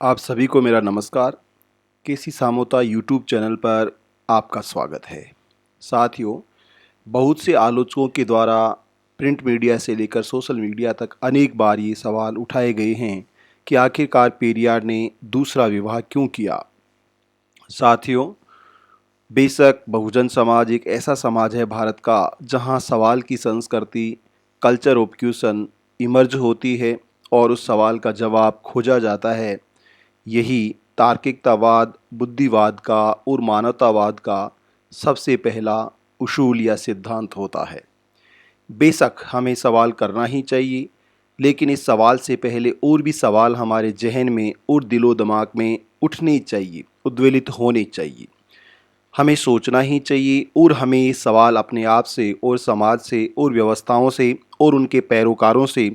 आप सभी को मेरा नमस्कार। केसी सामोता यूट्यूब चैनल पर आपका स्वागत है। साथियों, बहुत से आलोचकों के द्वारा प्रिंट मीडिया से लेकर सोशल मीडिया तक अनेक बार ये सवाल उठाए गए हैं कि आखिरकार पेरियार ने दूसरा विवाह क्यों किया। साथियों, बेशक बहुजन समाज एक ऐसा समाज है भारत का जहां सवाल की संस्कृति कल्चर ऑफ क्वेश्चन इमर्ज होती है और उस सवाल का जवाब खोजा जाता है। यही तार्किकतावाद, बुद्धिवाद का और मानवतावाद का सबसे पहला उसूल या सिद्धांत होता है। बेशक हमें सवाल करना ही चाहिए, लेकिन इस सवाल से पहले और भी सवाल हमारे जहन में और दिलो दिमाग में उठने चाहिए, उद्वेलित होने चाहिए। हमें सोचना ही चाहिए और हमें ये सवाल अपने आप से और समाज से और व्यवस्थाओं से और उनके पैरोकारों से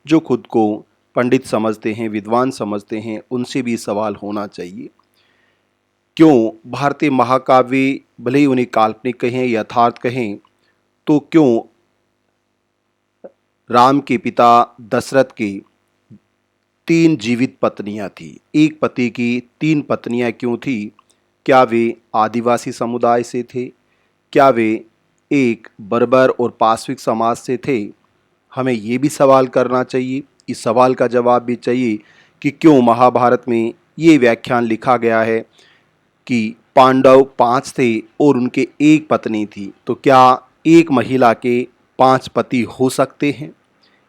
जो खुद को पंडित समझते हैं, विद्वान समझते हैं, उनसे भी सवाल होना चाहिए। क्यों भारतीय महाकाव्य भले ही उन्हें काल्पनिक कहें, यथार्थ कहें, तो क्यों राम के पिता दशरथ की 3 जीवित पत्नियां थी? एक पति की 3 पत्नियां क्यों थी? क्या वे आदिवासी समुदाय से थे? क्या वे एक बर्बर और पाशविक समाज से थे? हमें ये भी सवाल करना चाहिए। इस सवाल का जवाब भी चाहिए कि क्यों महाभारत में ये व्याख्यान लिखा गया है कि पांडव 5 थे और उनके एक पत्नी थी, तो क्या एक महिला के 5 पति हो सकते हैं?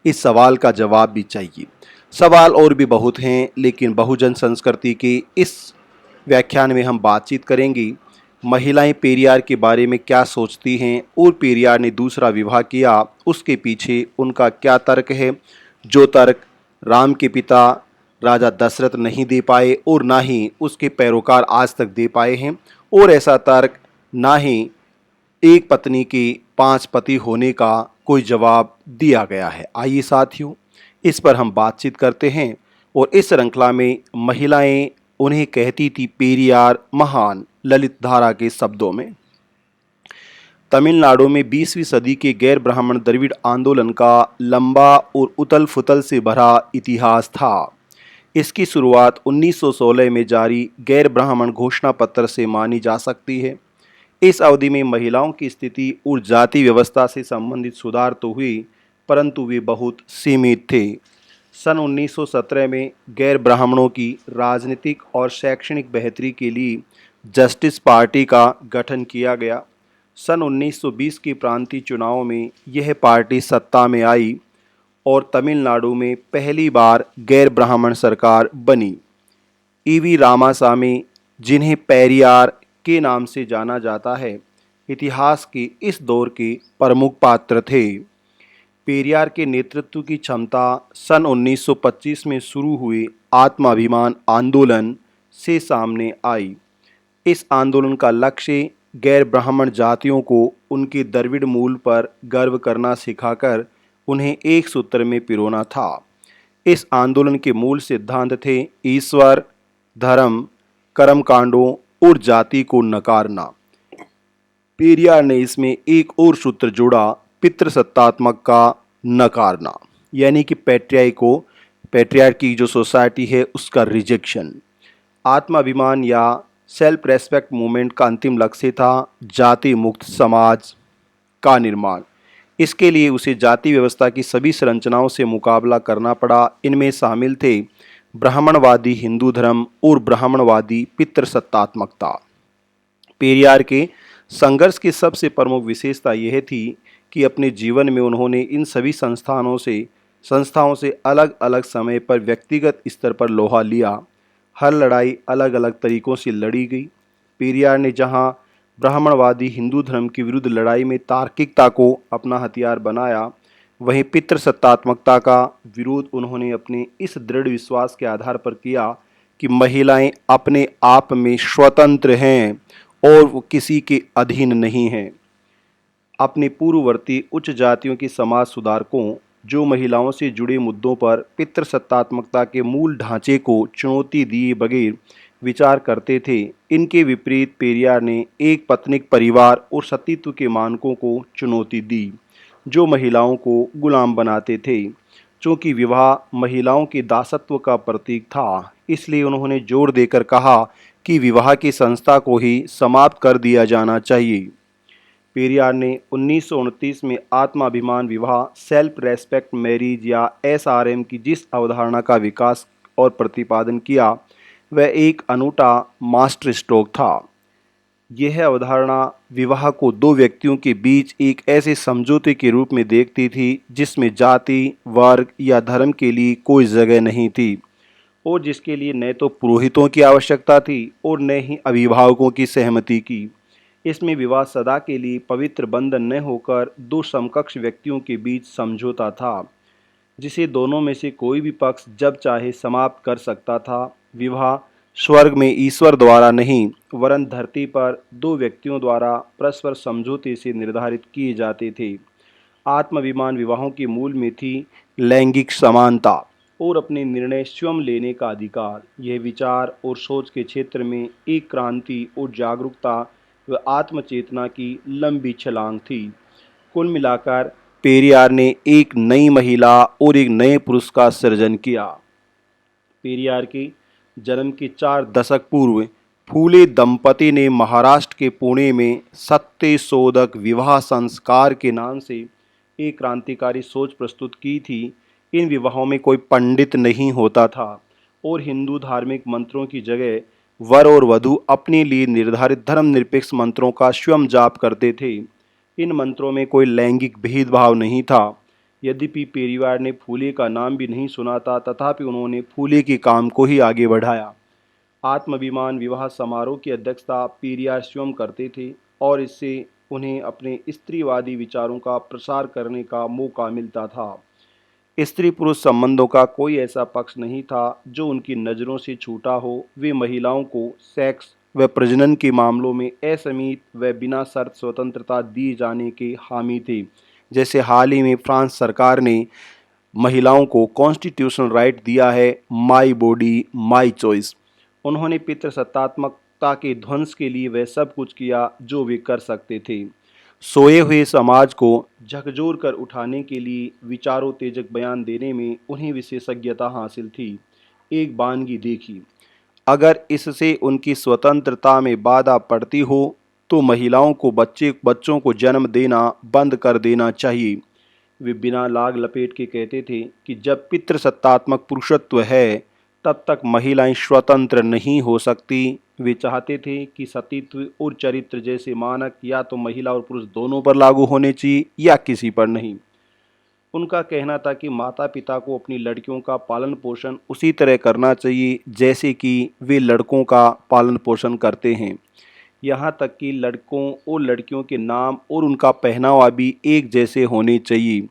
इस सवाल का जवाब भी चाहिए। सवाल और भी बहुत हैं, लेकिन बहुजन संस्कृति के इस व्याख्यान में हम बातचीत करेंगे महिलाएं पेरियार के बारे में क्या सोचती हैं और पेरियार ने दूसरा विवाह किया, उसके पीछे उनका क्या तर्क है, जो तर्क राम के पिता राजा दशरथ नहीं दे पाए और ना ही उसके पैरोकार आज तक दे पाए हैं, और ऐसा तर्क ना ही एक पत्नी के 5 पति होने का कोई जवाब दिया गया है। आइए साथियों, इस पर हम बातचीत करते हैं। और इस श्रृंखला में महिलाएं उन्हें कहती थी पेरियार महान, ललित धारा के शब्दों में। तमिलनाडु में 20वीं सदी के गैर ब्राह्मण द्रविड़ आंदोलन का लंबा और उथल फुथल से भरा इतिहास था। इसकी शुरुआत 1916 में जारी गैर ब्राह्मण घोषणा पत्र से मानी जा सकती है। इस अवधि में महिलाओं की स्थिति और जाति व्यवस्था से संबंधित सुधार तो हुए, परंतु वे बहुत सीमित थे। सन 1917 में गैर ब्राह्मणों की राजनीतिक और शैक्षणिक बेहतरी के लिए जस्टिस पार्टी का गठन किया गया। सन 1920 के प्रांतीय चुनावों में यह पार्टी सत्ता में आई और तमिलनाडु में पहली बार गैर ब्राह्मण सरकार बनी। ईवी रामासामी, जिन्हें पेरियार के नाम से जाना जाता है, इतिहास के इस दौर के प्रमुख पात्र थे। पेरियार के नेतृत्व की क्षमता सन 1925 में शुरू हुए आत्माभिमान आंदोलन से सामने आई। इस आंदोलन का लक्ष्य गैर ब्राह्मण जातियों को उनके द्रविड़ मूल पर गर्व करना सिखाकर उन्हें एक सूत्र में पिरोना था। इस आंदोलन के मूल सिद्धांत थे ईश्वर, धर्म, कर्मकांडों और जाति को नकारना। पेरियार ने इसमें एक और सूत्र जोड़ा, पितृसत्तात्मक का नकारना, यानी कि पैट्रियार्की की जो सोसाइटी है उसका रिजेक्शन। आत्माभिमान या सेल्फ रेस्पेक्ट मूवमेंट का अंतिम लक्ष्य था जाति मुक्त समाज का निर्माण। इसके लिए उसे जाति व्यवस्था की सभी संरचनाओं से मुकाबला करना पड़ा। इनमें शामिल थे ब्राह्मणवादी हिंदू धर्म और ब्राह्मणवादी पितृसत्तात्मकता। पेरियार के संघर्ष की सबसे प्रमुख विशेषता यह थी कि अपने जीवन में उन्होंने इन सभी संस्थाओं से अलग अलग समय पर व्यक्तिगत स्तर पर लोहा लिया। हर लड़ाई अलग अलग तरीकों से लड़ी गई। पेरियार ने जहां ब्राह्मणवादी हिंदू धर्म के विरुद्ध लड़ाई में तार्किकता को अपना हथियार बनाया, वहीं पितृसत्तात्मकता का विरोध उन्होंने अपने इस दृढ़ विश्वास के आधार पर किया कि महिलाएं अपने आप में स्वतंत्र हैं और वो किसी के अधीन नहीं हैं। अपने पूर्ववर्ती उच्च जातियों के समाज सुधारकों, जो महिलाओं से जुड़े मुद्दों पर पितृसत्तात्मकता के मूल ढांचे को चुनौती दिए बगैर विचार करते थे, इनके विपरीत पेरियार ने एक पत्निक परिवार और सतीत्व के मानकों को चुनौती दी, जो महिलाओं को गुलाम बनाते थे। चूंकि विवाह महिलाओं के दासत्व का प्रतीक था, इसलिए उन्होंने जोर देकर कहा कि विवाह की संस्था को ही समाप्त कर दिया जाना चाहिए। पेरियार ने 1929 में आत्माभिमान विवाह सेल्फ रेस्पेक्ट मैरिज या एसआरएम की जिस अवधारणा का विकास और प्रतिपादन किया, वह एक अनूठा मास्टर स्ट्रोक था। यह अवधारणा विवाह को दो व्यक्तियों के बीच एक ऐसे समझौते के रूप में देखती थी जिसमें जाति, वर्ग या धर्म के लिए कोई जगह नहीं थी और जिसके लिए न तो पुरोहितों की आवश्यकता थी और न ही अभिभावकों की सहमति की। इसमें विवाह सदा के लिए पवित्र बंधन न होकर दो समकक्ष व्यक्तियों के बीच समझौता था, जिसे दोनों में से कोई भी पक्ष जब चाहे समाप्त कर सकता था। विवाह स्वर्ग में ईश्वर द्वारा नहीं, वरन धरती पर दो व्यक्तियों द्वारा परस्पर समझौते से निर्धारित किए जाते थे। आत्माभिमान विवाहों के मूल में थी लैंगिक समानता और अपने निर्णय स्वयं लेने का अधिकार। यह विचार और सोच के क्षेत्र में एक क्रांति और जागरूकता व आत्मचेतना की लंबी छलांग थी। कुल मिलाकर पेरियार ने एक नई महिला और एक नए पुरुष का सृजन किया। पेरियार के जन्म के 4 दशक पूर्व फूले दंपति ने महाराष्ट्र के पुणे में सत्यशोधक विवाह संस्कार के नाम से एक क्रांतिकारी सोच प्रस्तुत की थी। इन विवाहों में कोई पंडित नहीं होता था और हिंदू धार्मिक मंत्रों की जगह वर और वधू अपने लिए निर्धारित धर्मनिरपेक्ष मंत्रों का स्वयं जाप करते थे। इन मंत्रों में कोई लैंगिक भेदभाव नहीं था। यद्यपि पेरियार ने फूले का नाम भी नहीं सुना था, तथापि उन्होंने फूले के काम को ही आगे बढ़ाया। आत्माभिमान विवाह समारोह की अध्यक्षता पेरियार स्वयं करते थे और इससे उन्हें अपने स्त्रीवादी विचारों का प्रसार करने का मौका मिलता था। स्त्री पुरुष संबंधों का कोई ऐसा पक्ष नहीं था जो उनकी नज़रों से छूटा हो। वे महिलाओं को सेक्स व प्रजनन के मामलों में असीमित व बिना शर्त स्वतंत्रता दिए जाने के हामी थे। जैसे हाल ही में फ्रांस सरकार ने महिलाओं को कॉन्स्टिट्यूशनल राइट दिया है, माई बॉडी माई चॉइस। उन्होंने पितृसत्तात्मकता के ध्वंस के लिए वह सब कुछ किया जो वे कर सकते थे। सोए हुए समाज को झकझोर कर उठाने के लिए विचारोत्तेजक बयान देने में उन्हें विशेषज्ञता हासिल थी। एक बानगी देखी, अगर इससे उनकी स्वतंत्रता में बाधा पड़ती हो तो महिलाओं को बच्चों को जन्म देना बंद कर देना चाहिए। वे बिना लाग लपेट के कहते थे कि जब पितृसत्तात्मक पुरुषत्व है तब तक महिलाएं स्वतंत्र नहीं हो सकती। वे चाहते थे कि सतीत्व और चरित्र जैसे मानक या तो महिला और पुरुष दोनों पर लागू होने चाहिए या किसी पर नहीं। उनका कहना था कि माता पिता को अपनी लड़कियों का पालन पोषण उसी तरह करना चाहिए जैसे कि वे लड़कों का पालन पोषण करते हैं। यहाँ तक कि लड़कों और लड़कियों के नाम और उनका पहनावा भी एक जैसे होने चाहिए।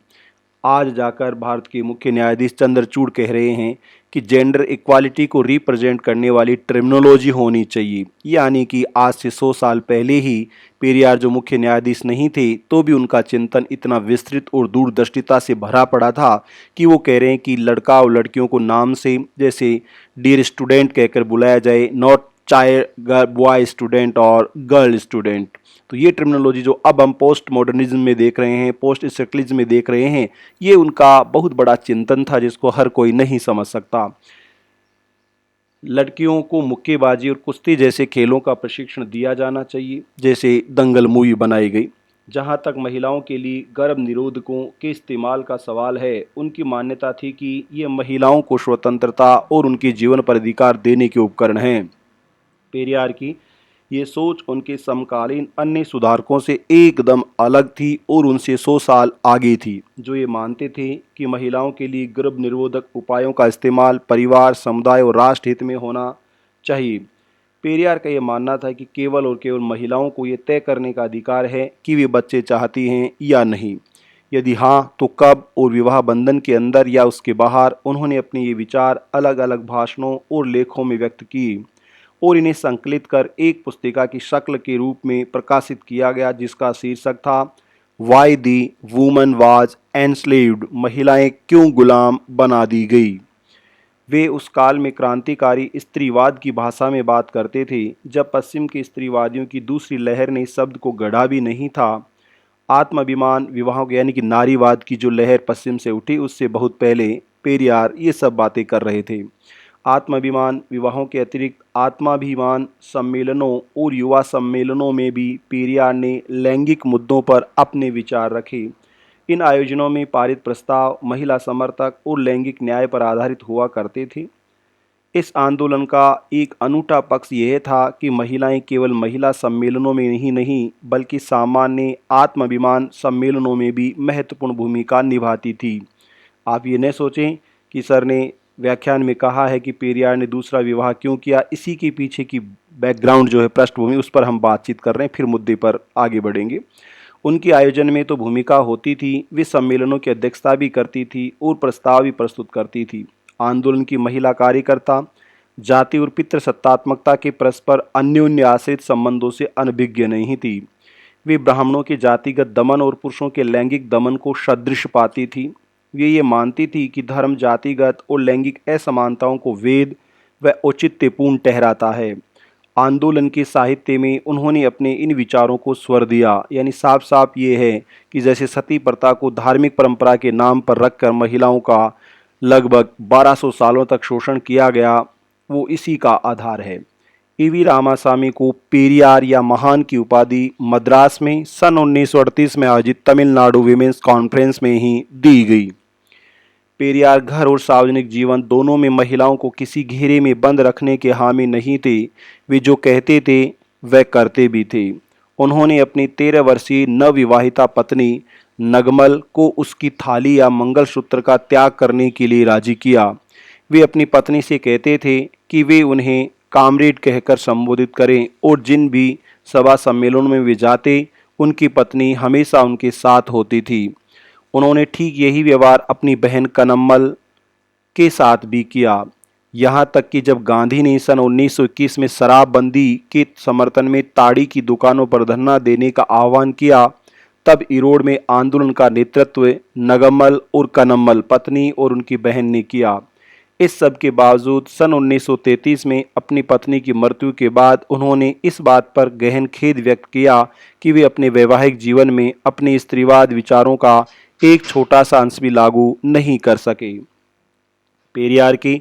आज जाकर भारत के मुख्य न्यायाधीश चंद्रचूड़ कह रहे हैं कि जेंडर इक्वालिटी को रिप्रेजेंट करने वाली टर्मिनोलॉजी होनी चाहिए। यानी कि आज से 100 साल पहले ही पेरियार जो मुख्य न्यायाधीश नहीं थे तो भी उनका चिंतन इतना विस्तृत और दूरदर्शिता से भरा पड़ा था कि वो कह रहे हैं कि लड़का और लड़कियों को नाम से जैसे डियर स्टूडेंट कहकर बुलाया जाए, नॉट चाइल्ड बॉय स्टूडेंट और गर्ल स्टूडेंट। तो ये टर्मिनोलॉजी जो अब हम पोस्ट मॉडर्निज्म में देख रहे हैं, पोस्ट स्ट्रक्चरलिज्म में देख रहे हैं, ये उनका बहुत बड़ा चिंतन था जिसको हर कोई नहीं समझ सकता। लड़कियों को मुक्केबाजी और कुश्ती जैसे खेलों का प्रशिक्षण दिया जाना चाहिए, जैसे दंगल मूवी बनाई गई। जहाँ तक महिलाओं के लिए गर्भ निरोधकों के इस्तेमाल का सवाल है, उनकी मान्यता थी कि ये महिलाओं को स्वतंत्रता और उनके जीवन पर अधिकार देने के उपकरण हैं। पेरियार की ये सोच उनके समकालीन अन्य सुधारकों से एकदम अलग थी और उनसे 100 साल आगे थी, जो ये मानते थे कि महिलाओं के लिए गर्भ निरोधक उपायों का इस्तेमाल परिवार, समुदाय और राष्ट्र हित में होना चाहिए। पेरियार का ये मानना था कि केवल और केवल महिलाओं को ये तय करने का अधिकार है कि वे बच्चे चाहती हैं या नहीं, यदि हाँ तो कब और विवाह बंधन के अंदर या उसके बाहर। उन्होंने अपने ये विचार अलग अलग भाषणों और लेखों में व्यक्त किए और इन्हें संकलित कर एक पुस्तिका की शक्ल के रूप में प्रकाशित किया गया, जिसका शीर्षक था why the woman was enslaved, महिलाएं क्यों गुलाम बना दी गई। वे उस काल में क्रांतिकारी स्त्रीवाद की भाषा में बात करते थे जब पश्चिम के स्त्रीवादियों की दूसरी लहर ने इस शब्द को गढ़ा भी नहीं था। आत्माभिमान विवाहों यानी कि नारीवाद की जो लहर पश्चिम से उठी, उससे बहुत पहले पेरियार ये सब बातें कर रहे थे। आत्माभिमान विवाहों के अतिरिक्त आत्माभिमान सम्मेलनों और युवा सम्मेलनों में भी पेरियार ने लैंगिक मुद्दों पर अपने विचार रखे। इन आयोजनों में पारित प्रस्ताव महिला समर्थक और लैंगिक न्याय पर आधारित हुआ करते थे। इस आंदोलन का एक अनूठा पक्ष यह था कि महिलाएं केवल महिला सम्मेलनों में ही नहीं बल्कि सामान्य आत्माभिमान सम्मेलनों में भी महत्वपूर्ण भूमिका निभाती थी। आप ये न सोचें कि सर ने व्याख्यान में कहा है कि पेरियार ने दूसरा विवाह क्यों किया, इसी के पीछे की बैकग्राउंड जो है पृष्ठभूमि उस पर हम बातचीत कर रहे हैं, फिर मुद्दे पर आगे बढ़ेंगे। उनकी आयोजन में तो भूमिका होती थी, वे सम्मेलनों की अध्यक्षता भी करती थी और प्रस्ताव भी प्रस्तुत करती थी। आंदोलन की महिला कार्यकर्ता जाति और पितृसत्तात्मकता के परस्पर अन्योन्य आश्रित संबंधों से अनभिज्ञ नहीं थी। वे ब्राह्मणों के जातिगत दमन और पुरुषों के लैंगिक दमन को सदृश पाती थी। वे ये मानती थी कि धर्म जातिगत और लैंगिक असमानताओं को वैध व औचित्यपूर्ण ठहराता है। आंदोलन के साहित्य में उन्होंने अपने इन विचारों को स्वर दिया, यानी साफ साफ ये है कि जैसे सती प्रथा को धार्मिक परंपरा के नाम पर रखकर महिलाओं का लगभग 1200 सालों तक शोषण किया गया, वो इसी का आधार है। ईवी रामासामी को पेरियार या महान की उपाधि मद्रास में सन 1938 में आयोजित तमिलनाडु विमेंस कॉन्फ्रेंस में ही दी गई। पेरियार घर और सार्वजनिक जीवन दोनों में महिलाओं को किसी घेरे में बंद रखने के हामी नहीं थे। वे जो कहते थे वह करते भी थे। उन्होंने अपनी 13 वर्षीय नवविवाहिता पत्नी नगमल को उसकी थाली या मंगलसूत्र का त्याग करने के लिए राजी किया। वे अपनी पत्नी से कहते थे कि वे उन्हें कामरेड कहकर संबोधित करें और जिन भी सभा सम्मेलनों में वे जाते उनकी पत्नी हमेशा उनके साथ होती थी। उन्होंने ठीक यही व्यवहार अपनी बहन कनम्मल के साथ भी किया। यहाँ तक कि जब गांधी ने सन 1921 में शराबबंदी के समर्थन में ताड़ी की दुकानों पर धरना देने का आह्वान किया, तब इरोड़ में आंदोलन का नेतृत्व नगम्मल और कनम्मल पत्नी और उनकी बहन ने किया। इस सब के बावजूद सन 1933 में अपनी पत्नी की मृत्यु के बाद उन्होंने इस बात पर गहन खेद व्यक्त किया कि वे अपने वैवाहिक जीवन में अपने स्त्रीवाद विचारों का एक छोटा सा अंश भी लागू नहीं कर सके। पेरियार के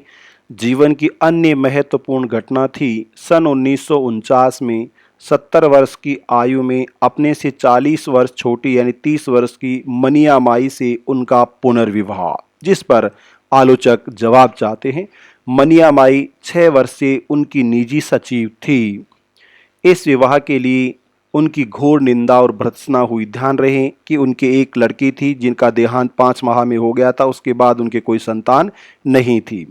जीवन की अन्य महत्वपूर्ण घटना थी सन 1949 में 70 वर्ष की आयु में अपने से 40 वर्ष छोटी यानी 30 वर्ष की मनिया माई से उनका पुनर्विवाह, जिस पर आलोचक जवाब चाहते हैं। मनिया माई 6 वर्ष से उनकी निजी सचिव थी। इस विवाह के लिए उनकी घोर निंदा और भर्त्सना हुई। ध्यान रहे कि उनके एक लड़की थी जिनका देहांत 5 माह में हो गया था, उसके बाद उनके कोई संतान नहीं थी,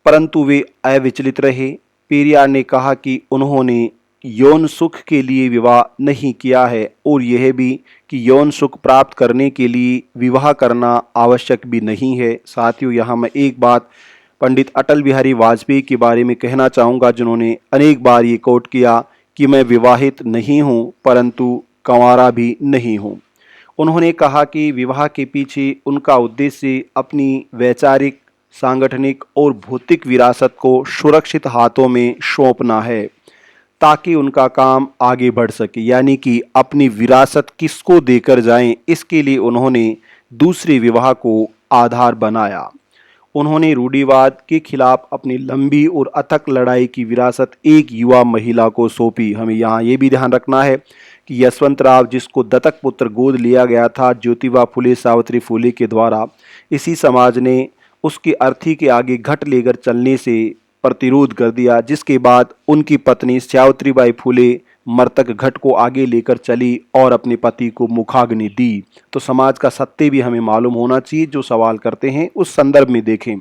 परंतु वे अविचलित रहे। पेरियार ने कहा कि उन्होंने यौन सुख के लिए विवाह नहीं किया है और यह भी कि यौन सुख प्राप्त करने के लिए विवाह करना आवश्यक भी नहीं है। साथियों, यहाँ मैं एक बात पंडित अटल बिहारी वाजपेयी के बारे में कहना चाहूँगा, जिन्होंने अनेक बार ये कोट किया कि मैं विवाहित नहीं हूँ परंतु कंवारा भी नहीं हूँ। उन्होंने कहा कि विवाह के पीछे उनका उद्देश्य अपनी वैचारिक, सांगठनिक और भौतिक विरासत को सुरक्षित हाथों में सौंपना है ताकि उनका काम आगे बढ़ सके, यानी कि अपनी विरासत किसको देकर जाएं, इसके लिए उन्होंने दूसरे विवाह को आधार बनाया। उन्होंने रूढ़िवाद के खिलाफ अपनी लंबी और अथक लड़ाई की विरासत एक युवा महिला को सौंपी। हमें यहाँ ये भी ध्यान रखना है कि यशवंतराव, जिसको दत्तक पुत्र गोद लिया गया था ज्योतिबा फुले सावित्री फुले के द्वारा, इसी समाज ने उसकी अर्थी के आगे घट लेकर चलने से प्रतिरोध कर दिया, जिसके बाद उनकी पत्नी सावित्रीबाई फुले मृतक घट को आगे लेकर चली और अपने पति को मुखाग्नि दी। तो समाज का सत्य भी हमें मालूम होना चाहिए, जो सवाल करते हैं उस संदर्भ में देखें।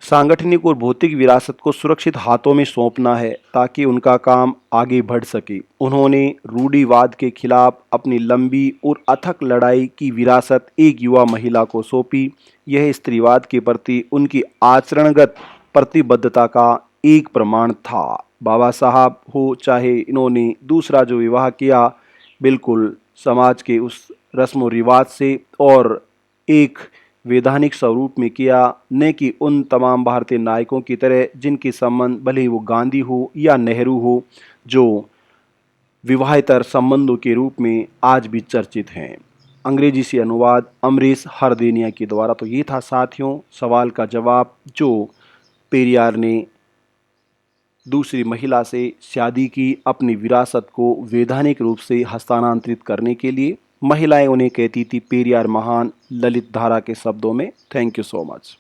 सांगठनिक और भौतिक विरासत को सुरक्षित हाथों में सौंपना है ताकि उनका काम आगे बढ़ सके। उन्होंने रूढ़िवाद के खिलाफ अपनी लंबी और अथक लड़ाई की विरासत एक युवा महिला को सौंपी। यह स्त्रीवाद के प्रति उनकी आचरणगत प्रतिबद्धता का एक प्रमाण था। बाबा साहब हो चाहे इन्होंने दूसरा जो विवाह किया, बिल्कुल समाज के उस रस्म व रिवाज से और एक वैधानिक स्वरूप में किया, न कि उन तमाम भारतीय नायकों की तरह जिनके संबंध भले ही वो गांधी हो या नेहरू हो, जो विवाहेतर संबंधों के रूप में आज भी चर्चित हैं। अंग्रेजी से अनुवाद अमरीश हरदेनिया के द्वारा। तो ये था साथियों सवाल का जवाब, जो पेरियार ने दूसरी महिला से शादी की अपनी विरासत को वैधानिक रूप से हस्तांतरित करने के लिए। महिलाएं उन्हें कहती थी पेरियार महान, ललित धारा के शब्दों में। Thank you so much.